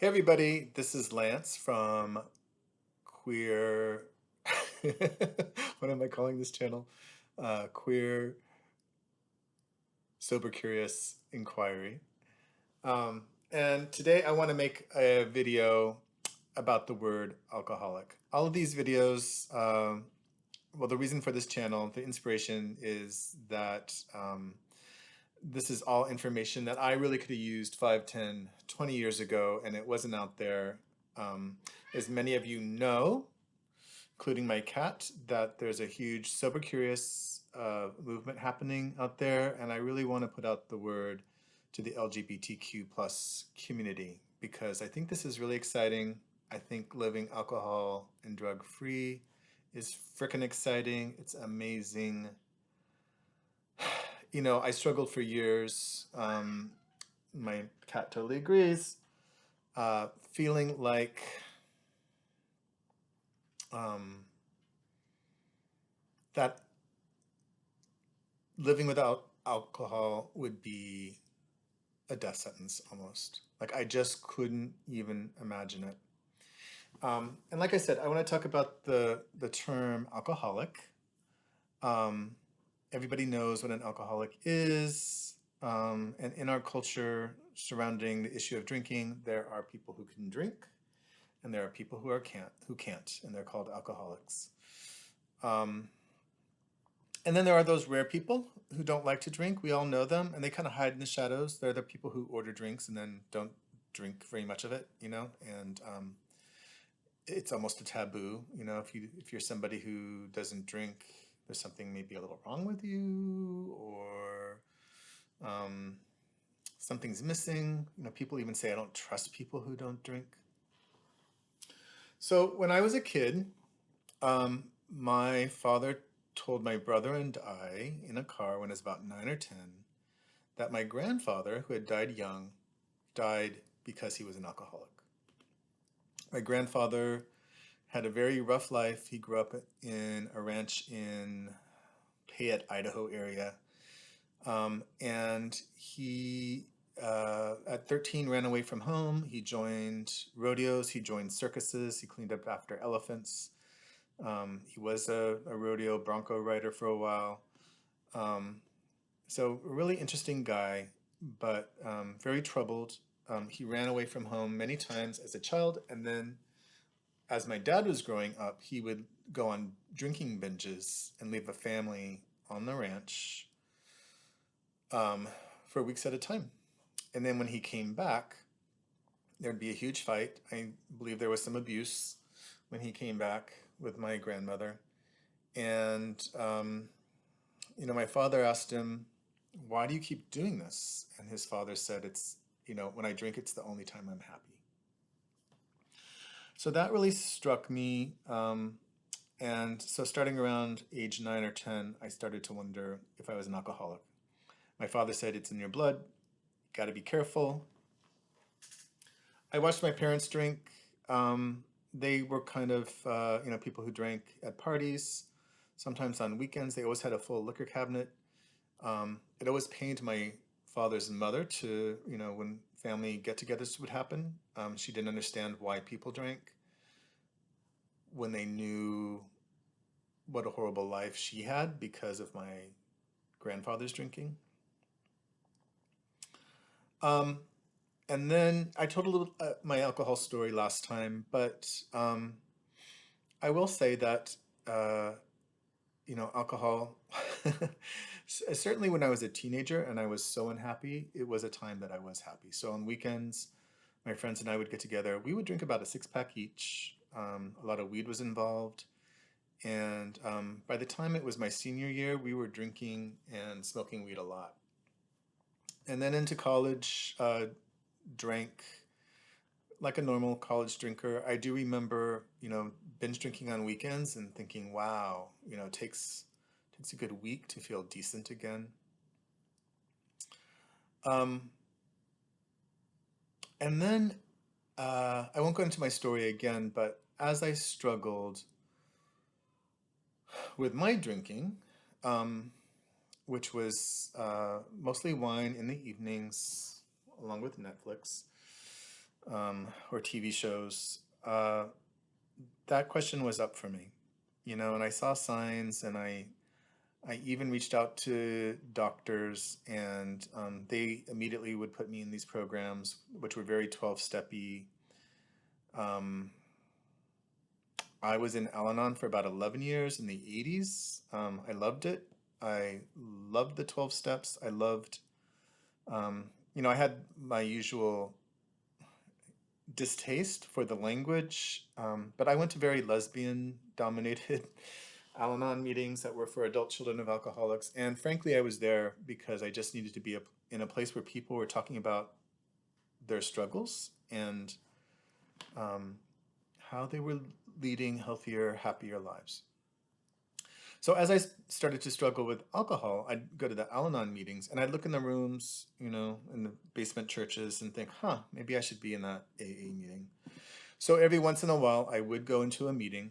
Hey everybody, this is Lance from Queer. What am I calling this channel? Queer Sober Curious Inquiry. And today I want to make a video about the word alcoholic. All of these videos, well, the reason for this channel, the inspiration is that this is all information that I really could have used 5, 10, 20 years ago, and it wasn't out there. Um, as many of you know, including my cat, that there's a huge sober curious movement happening out there, and I really want to put out the word to the LGBTQ plus community because I think this is really exciting. I think living alcohol and drug free is freaking exciting. It's amazing. You know, I struggled for years. My cat totally agrees. Feeling like um, that living without alcohol would be a death sentence almost. Like I just couldn't even imagine it. And like I said, I want to talk about the term alcoholic. Um, Everybody knows what an alcoholic is. And in our culture surrounding the issue of drinking, there are people who can drink, and there are people who can't, and they're called alcoholics. Um, and then there are those rare people who don't like to drink. We all know them, and they kind of hide in the shadows. They're the people who order drinks and then don't drink very much of it, you know. And it's almost a taboo, you know. If you're somebody who doesn't drink, there's something maybe a little wrong with you, or um, something's missing. You know, people even say I don't trust people who don't drink. So when I was a kid, my father told my brother and I in a car when I was about 9 or 10 that my grandfather, who had died young, died because he was an alcoholic. My grandfather had a very rough life. He grew up in a ranch in Payette, Idaho area. And he, at 13, ran away from home. He joined rodeos, he joined circuses, he cleaned up after elephants. He was a rodeo bronco rider for a while. Um, so a really interesting guy, but very troubled. He ran away from home many times as a child, and then as my dad was growing up, he would go on drinking binges and leave a family on the ranch um, for weeks at a time. And then when he came back, there'd be a huge fight. I believe there was some abuse when he came back with my grandmother. And, you know, my father asked him, "Why do you keep doing this?" And his father said, "It's, you know, when I drink, it's the only time I'm happy." So that really struck me. And so starting around age 9 or 10, I started to wonder if I was an alcoholic. My father said, "It's in your blood, got to be careful." I watched my parents drink. They were kind of, you know, people who drank at parties, sometimes on weekends. They always had a full liquor cabinet. It always pained my father's mother to, you know, when family get-togethers would happen. She didn't understand why people drank when they knew what a horrible life she had because of my grandfather's drinking. Um, and then I told a little my alcohol story last time, but I will say that you know, alcohol. Certainly, when I was a teenager and I was so unhappy, it was a time that I was happy. So on weekends, my friends and I would get together. We would drink about a six-pack each. A lot of weed was involved. And by the time it was my senior year, we were drinking and smoking weed a lot. And then into college, drank like a normal college drinker. I do remember, you know, binge drinking on weekends and thinking, wow, you know, it takes a good week to feel decent again. Um, and then I won't go into my story again, but as I struggled with my drinking, um, which was mostly wine in the evenings along with Netflix, or TV shows, that question was up for me, and I saw signs, and I even reached out to doctors, and they immediately would put me in these programs, which were very 12-steppy. Um, I was in AlAnon for about 11 years in the 80s. I loved it. I loved the 12 steps. I loved, I had my usual distaste for the language, but I went to very lesbian dominated Al-Anon meetings that were for adult children of alcoholics. And frankly, I was there because I just needed to be in a place where people were talking about their struggles and um, how they were leading healthier, happier lives. So as I started to struggle with alcohol, I'd go to the Al-Anon meetings and I'd look in the rooms, in the basement churches and think, maybe I should be in that AA meeting. So every once in a while, I would go into a meeting,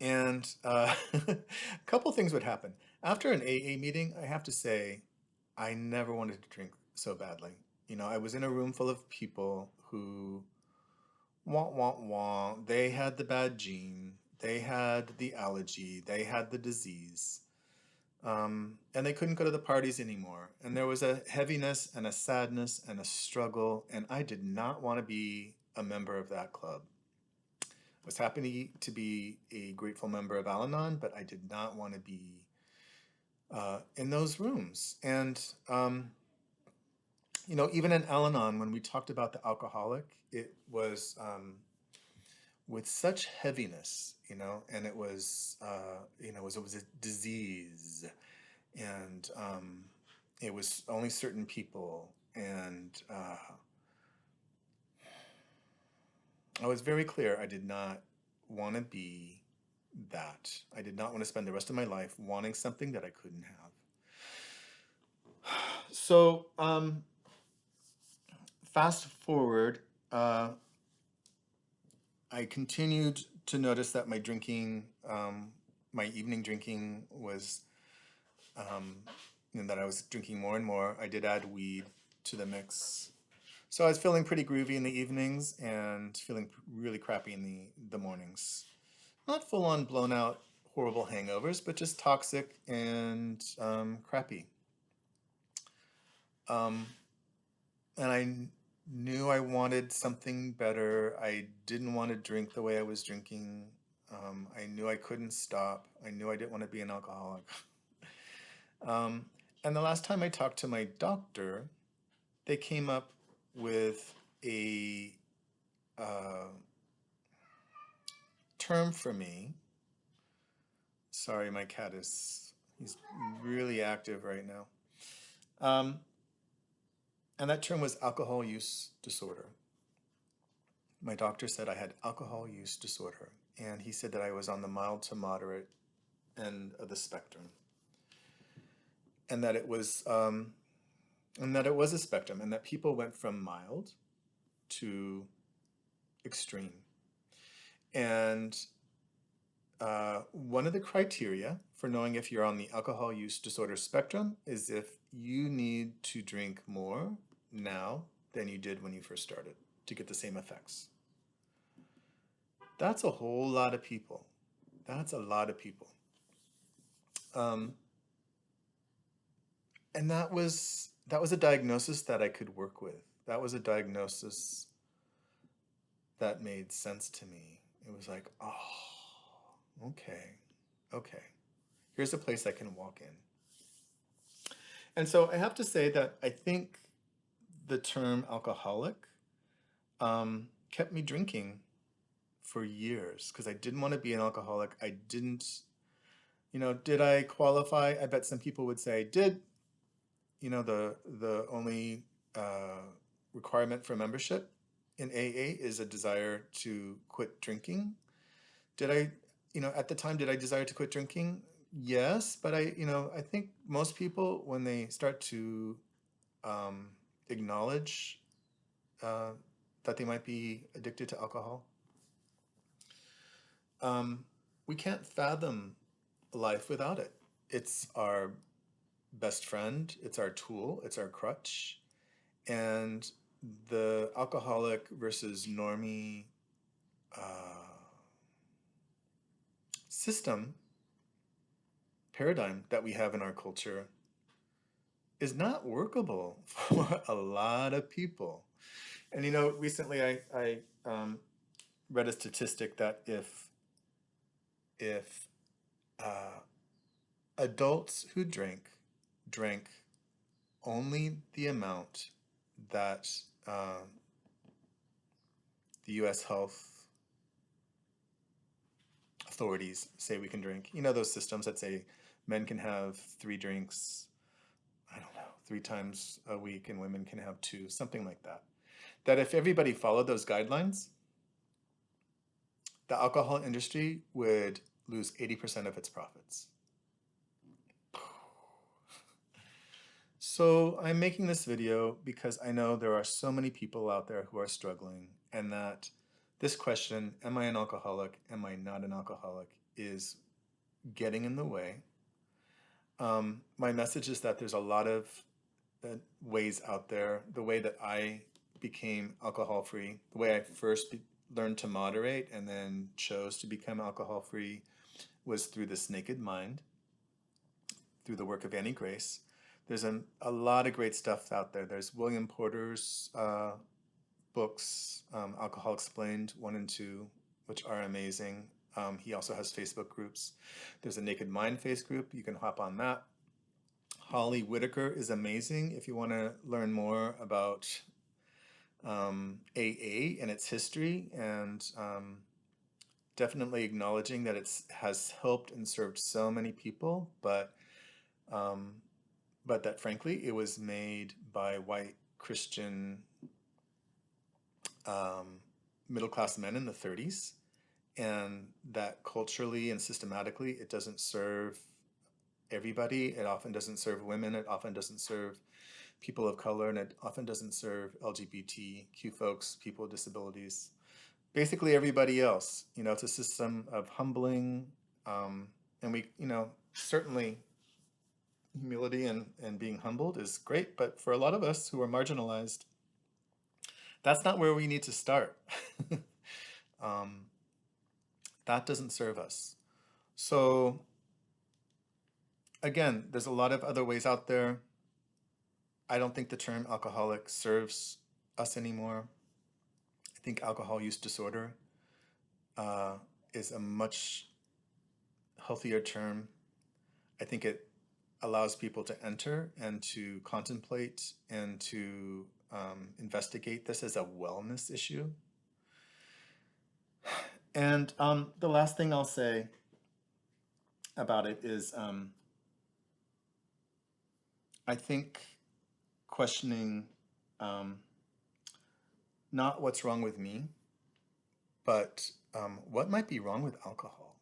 and a couple things would happen. After an AA meeting, I have to say, I never wanted to drink so badly. I was in a room full of people who, wah, wah, wah, they had the bad gene, they had the allergy, they had the disease, and they couldn't go to the parties anymore. And there was a heaviness and a sadness and a struggle, and I did not want to be a member of that club. I was happy to be a grateful member of Al-Anon, but I did not want to be in those rooms. And, even in Al-Anon, when we talked about the alcoholic, it was with such heaviness, and it was, it was a disease, and it was only certain people, and I was very clear I did not want to be that. I did not want to spend the rest of my life wanting something that I couldn't have. So, fast forward, I continued to notice that my drinking, my evening drinking was, that I was drinking more and more. I did add weed to the mix. So I was feeling pretty groovy in the evenings and feeling really crappy in the mornings. Not full on blown out horrible hangovers, but just toxic and crappy. Um, and I knew I wanted something better. I didn't want to drink the way I was drinking. I knew I couldn't stop. I knew I didn't want to be an alcoholic. um, and the last time I talked to my doctor, they came up with a term for me. Sorry, my cat he's really active right now. And that term was alcohol use disorder. My doctor said I had alcohol use disorder, and he said that I was on the mild to moderate end of the spectrum, and that it was a spectrum, and that people went from mild to extreme. And one of the criteria for knowing if you're on the alcohol use disorder spectrum is if you need to drink more now than you did when you first started to get the same effects. That's a whole lot of people. That's a lot of people. And that was a diagnosis that I could work with. That was a diagnosis that made sense to me. It was like, oh, okay. Here's a place I can walk in. And so I have to say that I think the term alcoholic kept me drinking for years because I didn't want to be an alcoholic. I didn't, did I qualify? I bet some people would say I did. The only requirement for membership in AA is a desire to quit drinking. Did I, at the time, did I desire to quit drinking? Yes, but I think most people, when they start to acknowledge that they might be addicted to alcohol, we can't fathom life without it. It's our best friend, it's our tool, it's our crutch. And the alcoholic versus normie system paradigm that we have in our culture is not workable for a lot of people. And recently I read a statistic that if uh, adults who drank only the amount that the U.S. health authorities say we can drink. Those systems that say men can have 3 drinks, I don't know, 3 times a week, and women can have 2, something like that. That if everybody followed those guidelines, the alcohol industry would lose 80% of its profits. So I'm making this video because I know there are so many people out there who are struggling, and that this question, am I an alcoholic, am I not an alcoholic, is getting in the way. My message is that there's a lot of ways out there. The way that I became alcohol-free, the way I first learned to moderate and then chose to become alcohol-free, was through this naked mind, through the work of Annie Grace. There's a lot of great stuff out there. There's William Porter's books, Alcohol Explained 1 and 2, which are amazing. He also has Facebook groups. There's a Naked Mind face group. You can hop on that. Holly Whitaker is amazing if you want to learn more about AA and its history, and definitely acknowledging that it has helped and served so many people, but that frankly it was made by white Christian middle-class men in the 30s, and that culturally and systematically it doesn't serve everybody. It often doesn't serve women, it often doesn't serve people of color, and it often doesn't serve LGBTQ folks, people with disabilities, basically everybody else. It's a system of humbling, and we, certainly humility and being humbled is great, but for a lot of us who are marginalized, that's not where we need to start. That doesn't serve us. So again, there's a lot of other ways out there. I don't think the term alcoholic serves us anymore. I think alcohol use disorder is a much healthier term. I think it allows people to enter and to contemplate and to investigate this as a wellness issue. And the last thing I'll say about it is I think questioning not what's wrong with me, but what might be wrong with alcohol.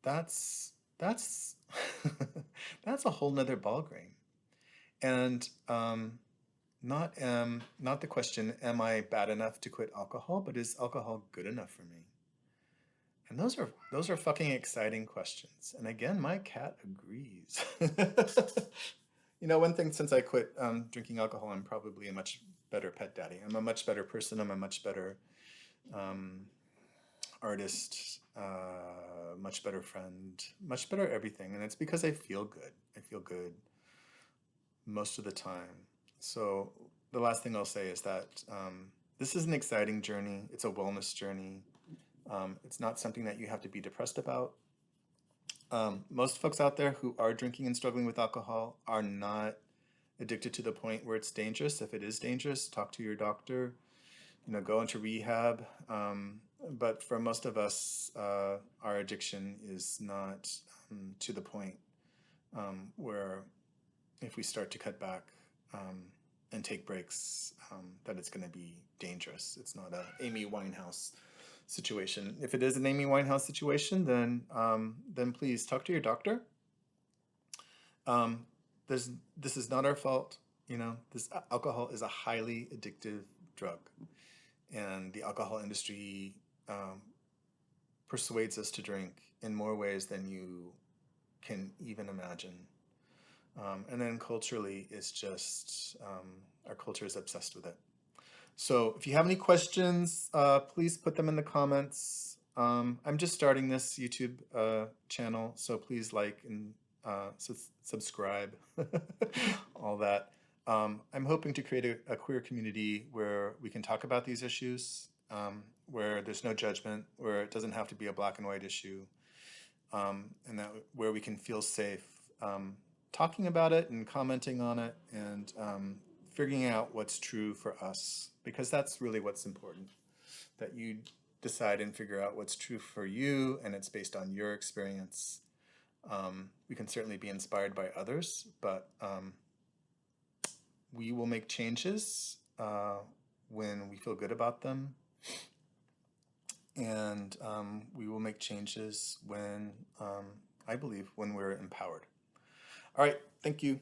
That's that's a whole nother ballgame. And not the question, am I bad enough to quit alcohol, but is alcohol good enough for me? And those are fucking exciting questions. And again, my cat agrees. One thing, since I quit drinking alcohol, I'm probably a much better pet daddy. I'm a much better person. I'm a much better artist, much better friend, much better everything. And it's because I feel good. I feel good most of the time. So the last thing I'll say is that this is an exciting journey. It's a wellness journey. It's not something that you have to be depressed about. Most folks out there who are drinking and struggling with alcohol are not addicted to the point where it's dangerous. If it is dangerous, talk to your doctor, go into rehab. But for most of us, our addiction is not to the point where if we start to cut back and take breaks, that it's going to be dangerous. It's not a Amy Winehouse situation. If it is an Amy Winehouse situation, then please talk to your doctor. This is not our fault. This alcohol is a highly addictive drug, and the alcohol industry persuades us to drink in more ways than you can even imagine. And then culturally, it's just our culture is obsessed with it. So if you have any questions, please put them in the comments. I'm just starting this YouTube channel, so please like and subscribe, all that. I'm hoping to create a queer community where we can talk about these issues, where there's no judgment, where it doesn't have to be a black and white issue, and that where we can feel safe talking about it and commenting on it and figuring out what's true for us, because that's really what's important, that you decide and figure out what's true for you, and it's based on your experience. We can certainly be inspired by others, but we will make changes when we feel good about them, and we will make changes when, I believe, when we're empowered. All right, thank you.